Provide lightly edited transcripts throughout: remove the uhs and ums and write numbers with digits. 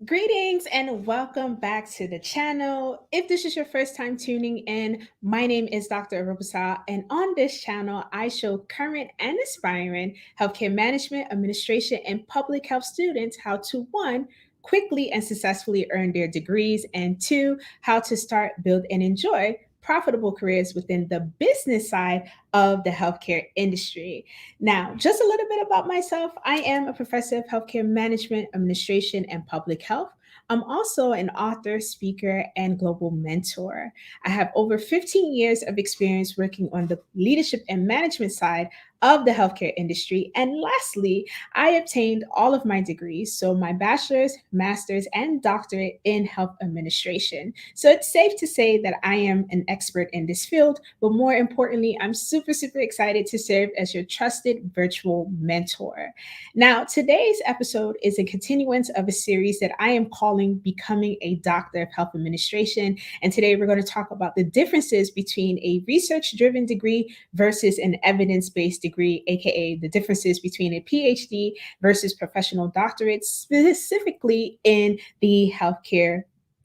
Greetings and welcome back to the channel. If this is your first time tuning in, my name is Dr. Orobosa, and on this channel, I show current and aspiring healthcare management, administration, and public health students how to one, quickly and successfully earn their degrees, and two, how to start, build, and enjoy profitable careers within the business side of the healthcare industry. Now, just a little bit about myself. I am a professor of healthcare management, administration, and public health. I'm also an author, speaker, and global mentor. I have over 15 years of experience working on the leadership and management side of the healthcare industry. And lastly, I obtained all of my degrees, so my bachelor's, master's, and doctorate in health administration. So it's safe to say that I am an expert in this field, but more importantly, I'm super excited to serve as your trusted virtual mentor. Now, today's episode is a continuance of a series that I am calling Becoming a Doctor of Health Administration. And today we're going to talk about the differences between a research-driven degree versus an evidence-based degree, aka the differences between a PhD versus professional doctorate, specifically in the healthcare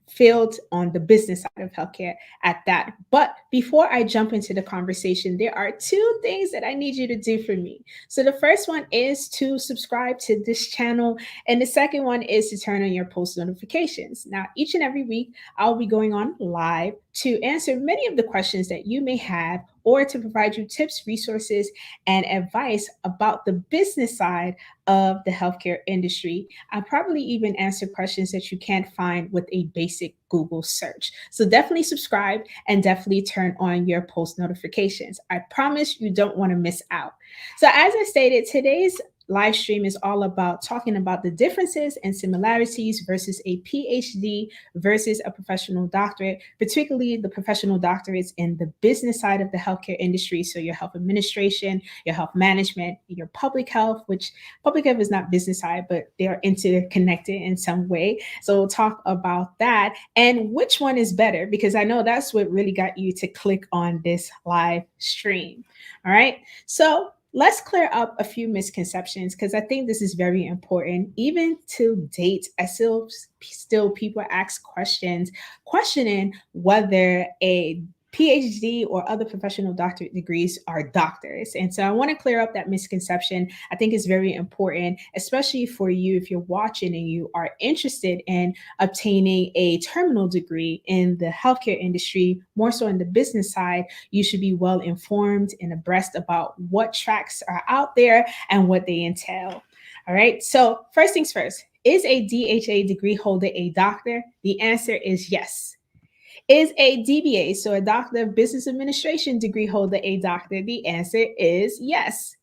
field on the business side of healthcare at that. But before I jump into the conversation, there are two things that I need you to do for me. So the first one is to subscribe to this channel, and the second one is to turn on your post notifications. Now, each and every week, I'll be going on live to answer many of the questions that you may have or to provide you tips, resources, and advice about the business side of the healthcare industry. I'll probably even answer questions that you can't find with a basic Google search. So definitely subscribe and definitely turn on your post notifications. I promise you don't want to miss out. So as I stated, today's live stream is all about talking about the differences and similarities versus a PhD versus a professional doctorate, particularly the professional doctorates in the business side of the healthcare industry. So your health administration, your health management, your public health, which public health is not business side, but they are interconnected in some way. So we'll talk about that and which one is better, because I know that's what really got you to click on this live stream. All right. So let's clear up a few misconceptions, because I think this is very important. Even to date, I still people ask questions questioning whether a PhD or other professional doctorate degrees are doctors. And so I want to clear up that misconception. I think it's very important, especially for you if you're watching and you are interested in obtaining a terminal degree in the healthcare industry, more so in the business side. You should be well informed and abreast about what tracks are out there and what they entail. All right. So first things first, is a DHA degree holder a doctor? The answer is yes. Is a DBA, so a Doctor of Business Administration degree holder, a doctor? The answer is yes.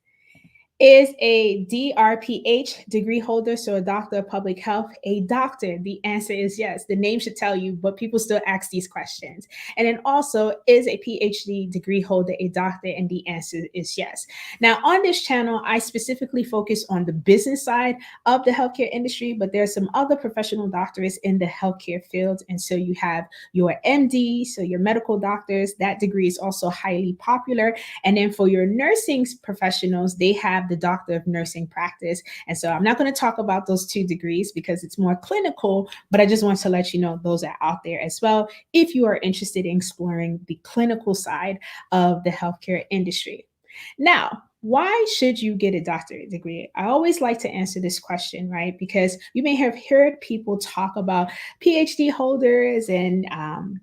Is a DrPH degree holder, so a doctor of public health, a doctor? The answer is yes. The name should tell you, but people still ask these questions. And then also, is a PhD degree holder a doctor? And the answer is yes. Now, on this channel, I specifically focus on the business side of the healthcare industry, but there are some other professional doctorates in the healthcare field. And so you have your MD, so your medical doctors, that degree is also highly popular. And then for your nursing professionals, they have the Doctor of Nursing Practice. And so I'm not going to talk about those two degrees because it's more clinical, but I just want to let you know those are out there as well if you are interested in exploring the clinical side of the healthcare industry. Now, why should you get a doctorate degree? I always like to answer this question, right? Because you may have heard people talk about PhD holders and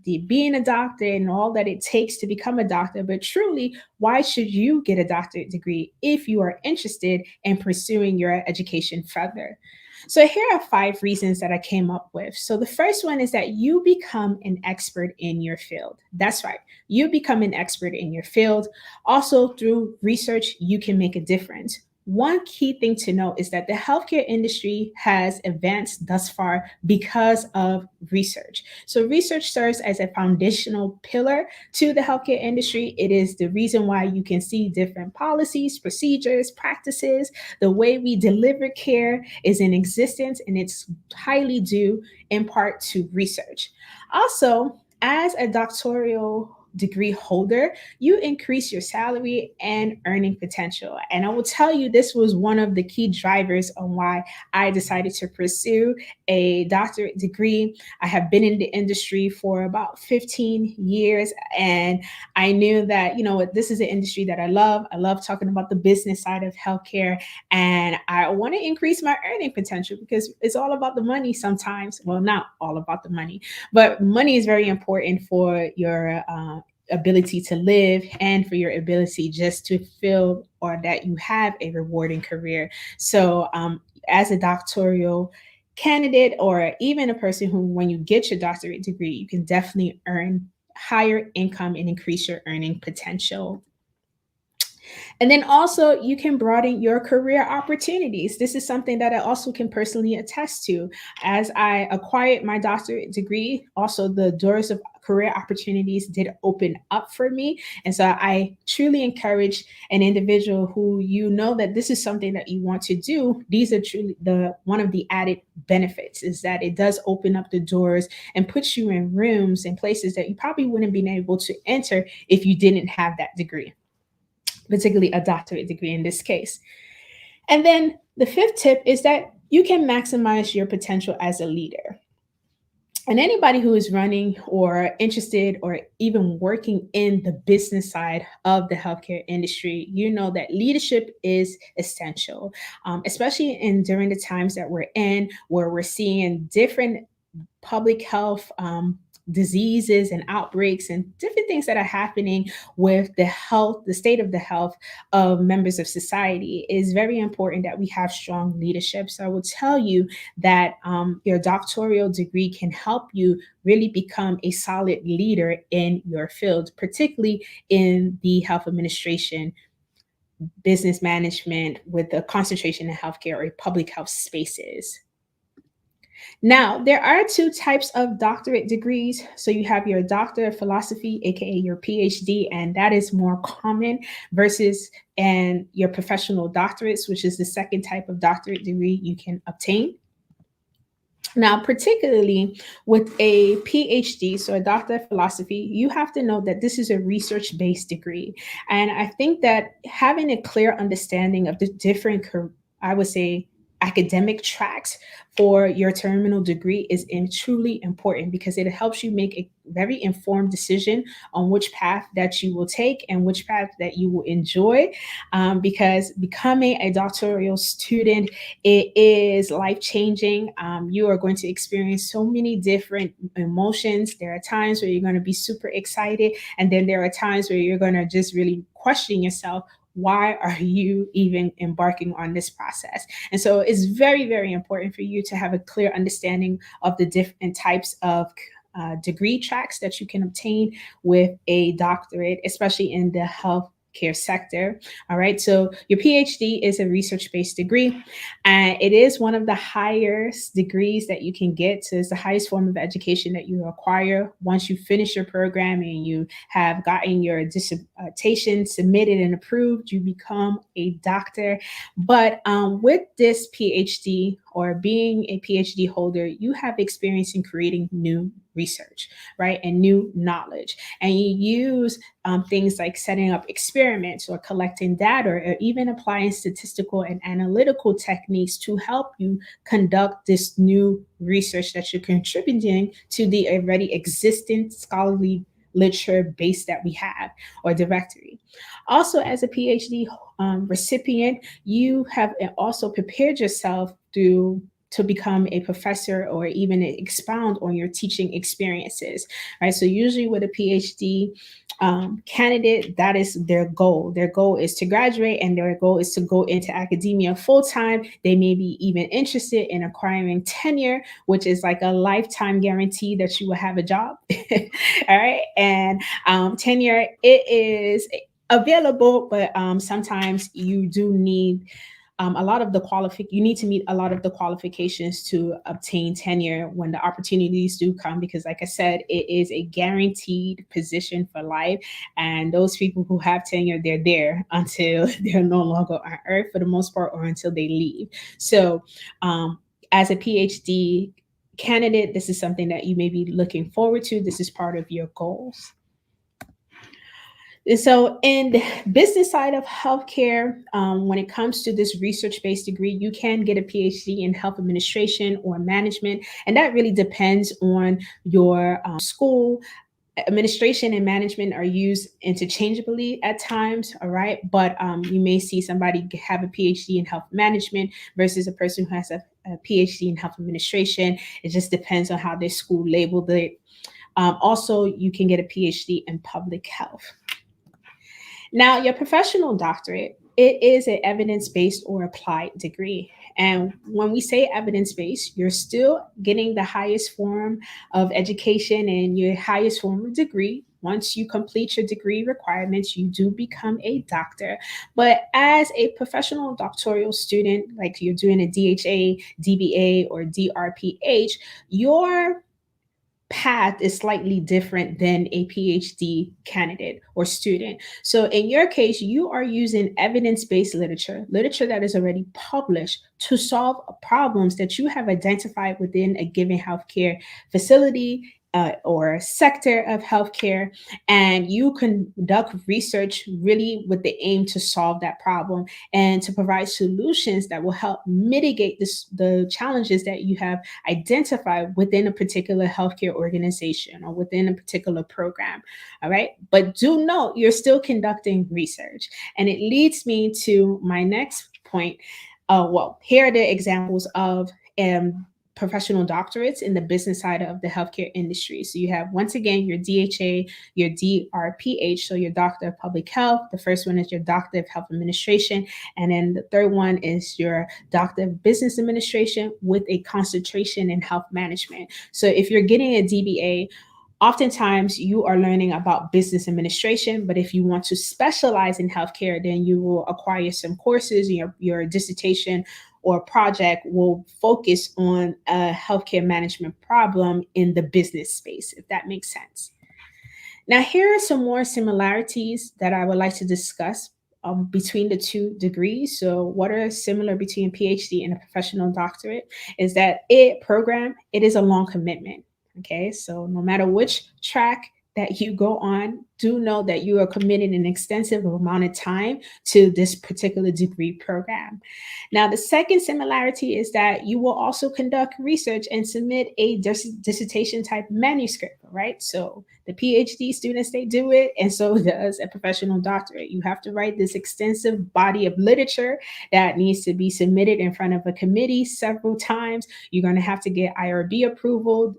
being a doctor and all that it takes to become a doctor. But truly, why should you get a doctorate degree if you are interested in pursuing your education further? So here are 5 reasons that I came up with. So the first one is that you become an expert in your field. That's right. You become an expert in your field. Also, through research, you can make a difference. One key thing to note is that the healthcare industry has advanced thus far because of research. So research serves as a foundational pillar to the healthcare industry. It is the reason why you can see different policies, procedures, practices. The way we deliver care is in existence, and it's highly due in part to research. Also, as a doctoral degree holder, you increase your salary and earning potential. And I will tell you, this was one of the key drivers on why I decided to pursue a doctorate degree. I have been in the industry for about 15 years, and I knew that, you know what, this is an industry that I love. I love talking about the business side of healthcare, and I want to increase my earning potential because it's all about the money sometimes. Well, not all about the money, but money is very important for your ability to live and for your ability just to feel or that you have a rewarding career. So, as a doctoral candidate, or even a person who, when you get your doctorate degree, you can definitely earn higher income and increase your earning potential. And then also, you can broaden your career opportunities. This is something that I also can personally attest to. As I acquired my doctorate degree, also the doors of career opportunities did open up for me. And so I truly encourage an individual who, you know, that this is something that you want to do. These are truly the one of the added benefits, is that it does open up the doors and puts you in rooms and places that you probably wouldn't been able to enter if you didn't have that degree, particularly a doctorate degree in this case. And then the fifth tip is that you can maximize your potential as a leader. And anybody who is running or interested or even working in the business side of the healthcare industry, you know that leadership is essential, especially in during the times that we're in, where we're seeing different public health diseases and outbreaks and different things that are happening with the health, the state of the health of members of society. It is very important that we have strong leadership. So I will tell you that your doctoral degree can help you really become a solid leader in your field, particularly in the health administration, business management, with a concentration in healthcare or public health spaces. Now, there are two types of doctorate degrees. So you have your Doctor of Philosophy, aka your PhD, and that is more common, versus and your professional doctorates, which is the second type of doctorate degree you can obtain. Now, particularly with a PhD, so a Doctor of Philosophy, you have to know that this is a research-based degree. And I think that having a clear understanding of the different, I would say, academic tracks for your terminal degree is truly important, because it helps you make a very informed decision on which path that you will take and which path that you will enjoy. Because becoming a doctoral student, it is life changing. You are going to experience so many different emotions. There are times where you're going to be super excited, and then there are times where you're going to just really question yourself. Why are you even embarking on this process? And so it's very, very important for you to have a clear understanding of the different types of degree tracks that you can obtain with a doctorate, especially in the healthcare sector. All right. So your PhD is a research-based degree, and it is one of the highest degrees that you can get. So it's the highest form of education that you acquire. Once you finish your program and you have gotten your dissertation submitted and approved, you become a doctor. But with this PhD, or being a PhD holder, you have experience in creating new research, right? And new knowledge. And you use things like setting up experiments or collecting data, or even applying statistical and analytical techniques to help you conduct this new research that you're contributing to the already existing scholarly literature base that we have, or directory. Also, as a PhD recipient, you have also prepared yourself to become a professor or even expound on your teaching experiences, right? So usually with a PhD candidate, that is their goal. Their goal is to graduate, and their goal is to go into academia full time. They may be even interested in acquiring tenure, which is like a lifetime guarantee that you will have a job. All right. And tenure, it is available, but sometimes you do need you need to meet a lot of the qualifications to obtain tenure when the opportunities do come, because like I said, it is a guaranteed position for life. And those people who have tenure, they're there until they're no longer on earth for the most part, or until they leave. So as a PhD candidate, this is something that you may be looking forward to. This is part of your goals. And so, in the business side of healthcare, when it comes to this research based degree, you can get a PhD in health administration or management. And that really depends on your school. Administration and management are used interchangeably at times, all right? But you may see somebody have a PhD in health management versus a person who has a PhD in health administration. It just depends on how their school labeled it. Also, you can get a PhD in public health. Now, your professional doctorate, it is an evidence-based or applied degree. And when we say evidence-based, you're still getting the highest form of education and your highest form of degree. Once you complete your degree requirements, you do become a doctor. But as a professional doctoral student, like you're doing a DHA, DBA, or DrPH, your path is slightly different than a PhD candidate or student. So in your case, you are using evidence-based literature that is already published to solve problems that you have identified within a given healthcare facility, or sector of healthcare, and you conduct research really with the aim to solve that problem and to provide solutions that will help mitigate the challenges that you have identify within a particular healthcare organization or within a particular program. All right. But do note you're still conducting research. And it leads me to my next point. Well, here are the examples of professional doctorates in the business side of the healthcare industry. So you have, once again, your DHA, your DrPH, so your Doctor of Public Health. The first one is your Doctor of Health Administration. And then the third one is your Doctor of Business Administration with a concentration in health management. So if you're getting a DBA, oftentimes you are learning about business administration, but if you want to specialize in healthcare, then you will acquire some courses. Your dissertation or project will focus on a healthcare management problem in the business space, if that makes sense. Now, here are some more similarities that I would like to discuss between the two degrees. So, what are similar between a PhD and a professional doctorate is that it is a long commitment. Okay, so no matter which track that you go on, do know that you are committing an extensive amount of time to this particular degree program. Now, the second similarity is that you will also conduct research and submit a dissertation type manuscript, right? So the PhD students, they do it, and so does a professional doctorate. You have to write this extensive body of literature that needs to be submitted in front of a committee several times. You're going to have to get IRB approval,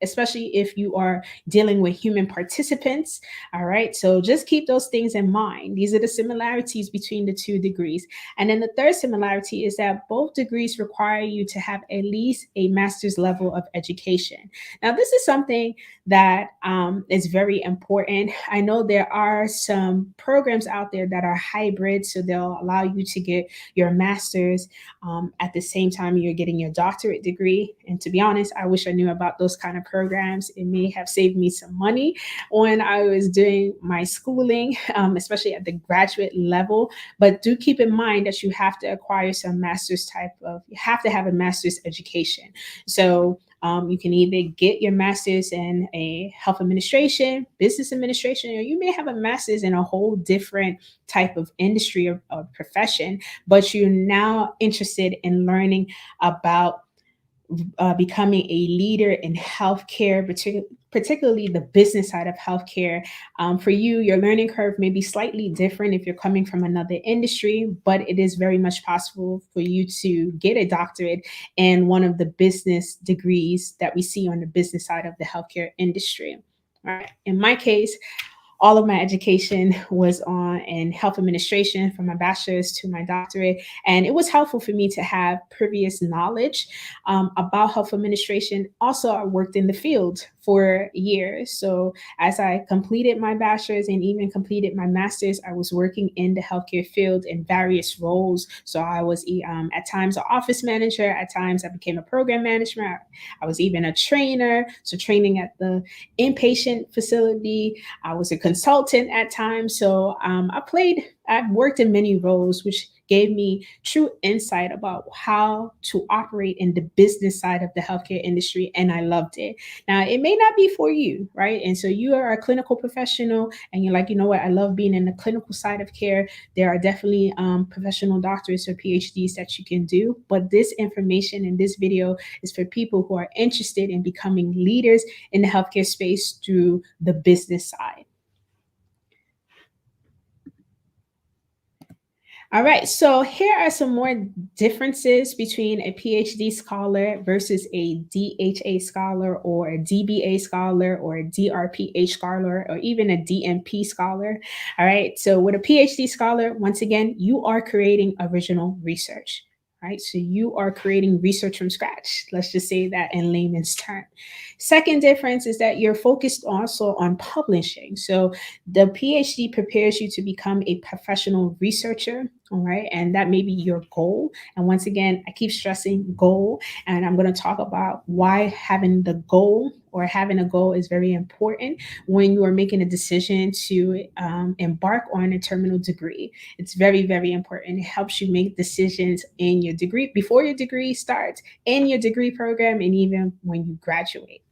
especially if you are dealing with human participants. All right. So just keep those things in mind. These are the similarities between the two degrees. And then the third similarity is that both degrees require you to have at least a master's level of education. Now, this is something that is very important. I know there are some programs out there that are hybrid, so they'll allow you to get your master's at the same time you're getting your doctorate degree. And to be honest, I wish I knew about those kind of programs. It may have saved me some money when I was doing my schooling, especially at the graduate level. But do keep in mind that you have to acquire some you have to have a master's education. So you can either get your master's in a health administration, business administration, or you may have a master's in a whole different type of industry or profession, but you're now interested in learning about becoming a leader in healthcare, particularly the business side of healthcare. For you, your learning curve may be slightly different if you're coming from another industry, but it is very much possible for you to get a doctorate in one of the business degrees that we see on the business side of the healthcare industry. All right. In my case, all of my education was in health administration from my bachelor's to my doctorate. And it was helpful for me to have previous knowledge about health administration. Also, I worked in the field for years. So as I completed my bachelor's and even completed my master's, I was working in the healthcare field in various roles. So I was at times an office manager, at times I became a program manager. I was even a trainer, so training at the inpatient facility. I was a consultant at times. So I've worked in many roles, which gave me true insight about how to operate in the business side of the healthcare industry, and I loved it. Now, it may not be for you, right? And so you are a clinical professional and you're like, you know what, I love being in the clinical side of care. There are definitely professional doctorates or PhDs that you can do. But this information in this video is for people who are interested in becoming leaders in the healthcare space through the business side. All right, so here are some more differences between a PhD scholar versus a DHA scholar or a DBA scholar or a DrPH scholar or even a DNP scholar. All right, so with a PhD scholar, once again, you are creating original research. Right, so you are creating research from scratch. Let's just say that in layman's term. Second difference is that you're focused also on publishing. So the PhD prepares you to become a professional researcher, all right? And that may be your goal. And once again, I keep stressing goal, and I'm going to talk about why having the goal or having a goal is very important when you are making a decision to embark on a terminal degree. It's very, very important. It helps you make decisions in your degree, before your degree starts, in your degree program, and even when you graduate.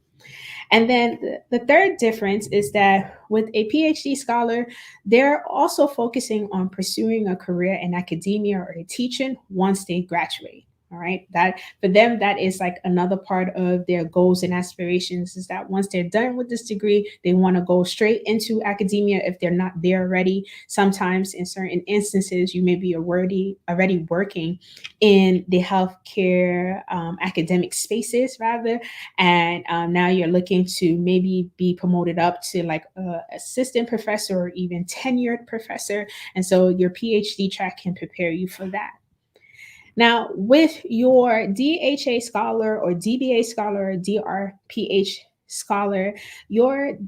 And then the third difference is that with a PhD scholar, they're also focusing on pursuing a career in academia or teaching once they graduate. All right. That for them, that is like another part of their goals and aspirations is that once they're done with this degree, they want to go straight into academia if they're not there already. Sometimes in certain instances, you may be already working in the healthcare academic spaces rather. And now you're looking to maybe be promoted up to like assistant professor or even tenured professor. And so your PhD track can prepare you for that. Now, with your DHA scholar or DBA scholar or DrPH scholar, your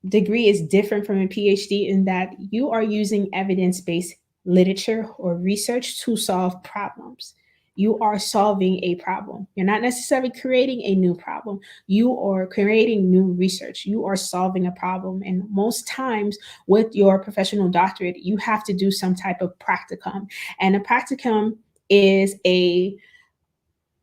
degree is different from a PhD in that you are using evidence-based literature or research to solve problems. You are solving a problem. You're not necessarily creating a new problem. You are creating new research. You are solving a problem. And most times with your professional doctorate, you have to do some type of practicum. And a practicum is a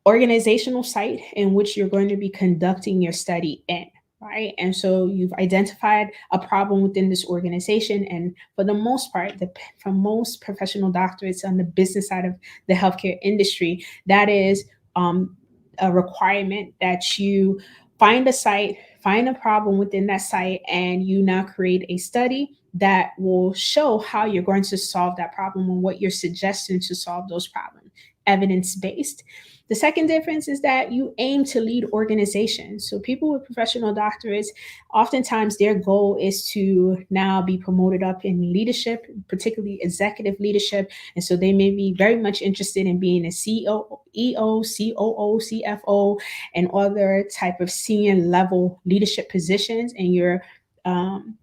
organizational site in which you're going to be conducting your study in, right? And so you've identified a problem within this organization. And for the most part, for most professional doctorates on the business side of the healthcare industry, that is a requirement that you find a site, find a problem within that site, and you now create a study that will show how you're going to solve that problem and what you're suggesting to solve those problems, evidence-based. The second difference is that you aim to lead organizations. So people with professional doctorates, oftentimes their goal is to now be promoted up in leadership, particularly executive leadership. And so they may be very much interested in being a CEO, EO, COO, CFO, and other type of senior level leadership positions. And your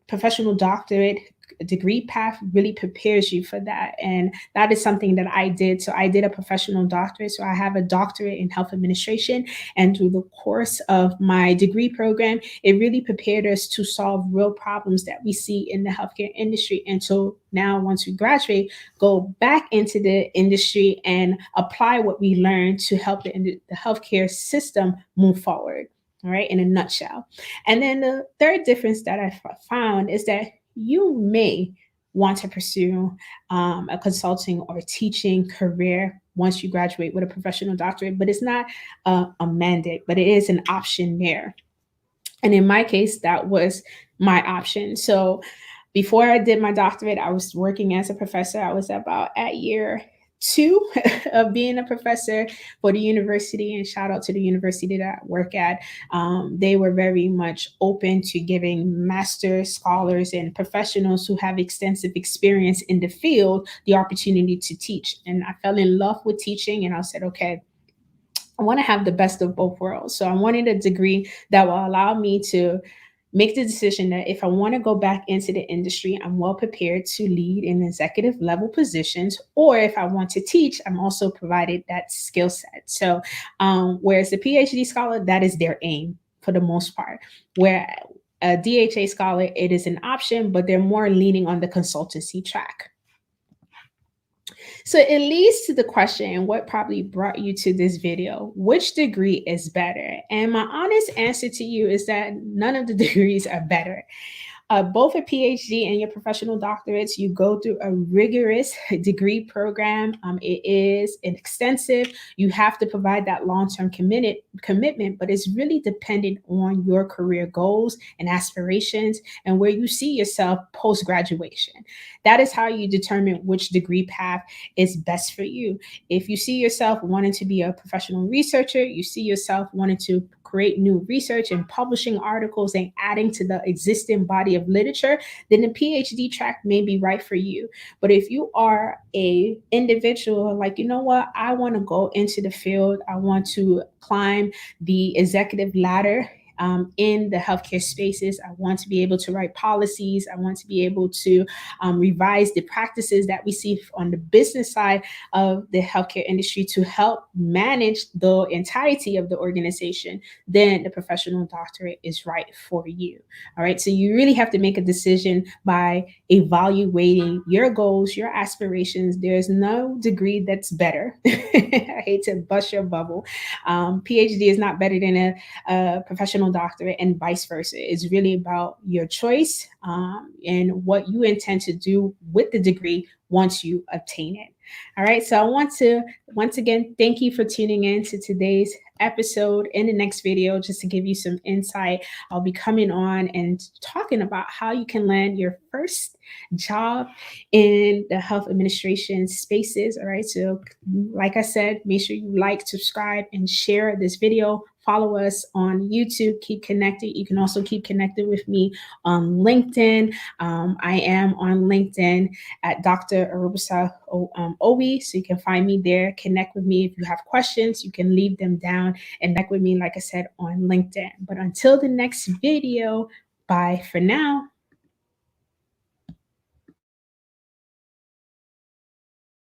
professional doctorate degree path really prepares you for that. And that is something that I did. So I did a professional doctorate. So I have a doctorate in health administration. And through the course of my degree program, it really prepared us to solve real problems that we see in the healthcare industry. And so now once we graduate, go back into the industry and apply what we learned to help the healthcare system move forward. All right, in a nutshell. And then the third difference that I found is that you may want to pursue a consulting or teaching career once you graduate with a professional doctorate, but it's not a mandate, but it is an option there. And in my case, that was my option. So before I did my doctorate, I was working as a professor. I was about at year 2 of being a professor for the university, and shout out to the university that I work at. They were very much open to giving master scholars and professionals who have extensive experience in the field the opportunity to teach. And I fell in love with teaching, and I said, okay, I want to have the best of both worlds. So I wanted a degree that will allow me to make the decision that if I want to go back into the industry, I'm well prepared to lead in executive level positions, or if I want to teach, I'm also provided that skill set. So whereas the PhD scholar, that is their aim for the most part, where a DHA scholar, it is an option, but they're more leaning on the consultancy track. So it leads to the question, what probably brought you to this video? Which degree is better? And my honest answer to you is that none of the degrees are better. Both a PhD and your professional doctorates, you go through a rigorous degree program. It is extensive. You have to provide that long-term commitment, but it's really dependent on your career goals and aspirations and where you see yourself post-graduation. That is how you determine which degree path is best for you. If you see yourself wanting to be a professional researcher, you see yourself wanting to create new research and publishing articles and adding to the existing body of literature, then the PhD track may be right for you. But if you are a individual like, you know what, I want to go into the field, I want to climb the executive ladder in the healthcare spaces. I want to be able to write policies. I want to be able to revise the practices that we see on the business side of the healthcare industry to help manage the entirety of the organization. Then the professional doctorate is right for you. All right. So you really have to make a decision by evaluating your goals, your aspirations. There's no degree that's better. I hate to bust your bubble. PhD is not better than a professional doctorate and vice versa. It's really about your choice and what you intend to do with the degree once you obtain it. All right. So I want to once again thank you for tuning in to today's episode. In the next video, just to give you some insight, I'll be coming on and talking about how you can land your first job in the health administration spaces. All right. So, like I said, make sure you like, subscribe, and share this video. Follow us on YouTube. Keep connected. You can also keep connected with me on LinkedIn. I am on LinkedIn at Dr. Orobosa Owie. So you can find me there. Connect with me. If you have questions, you can leave them down and connect with me, like I said, on LinkedIn. But until the next video, bye for now.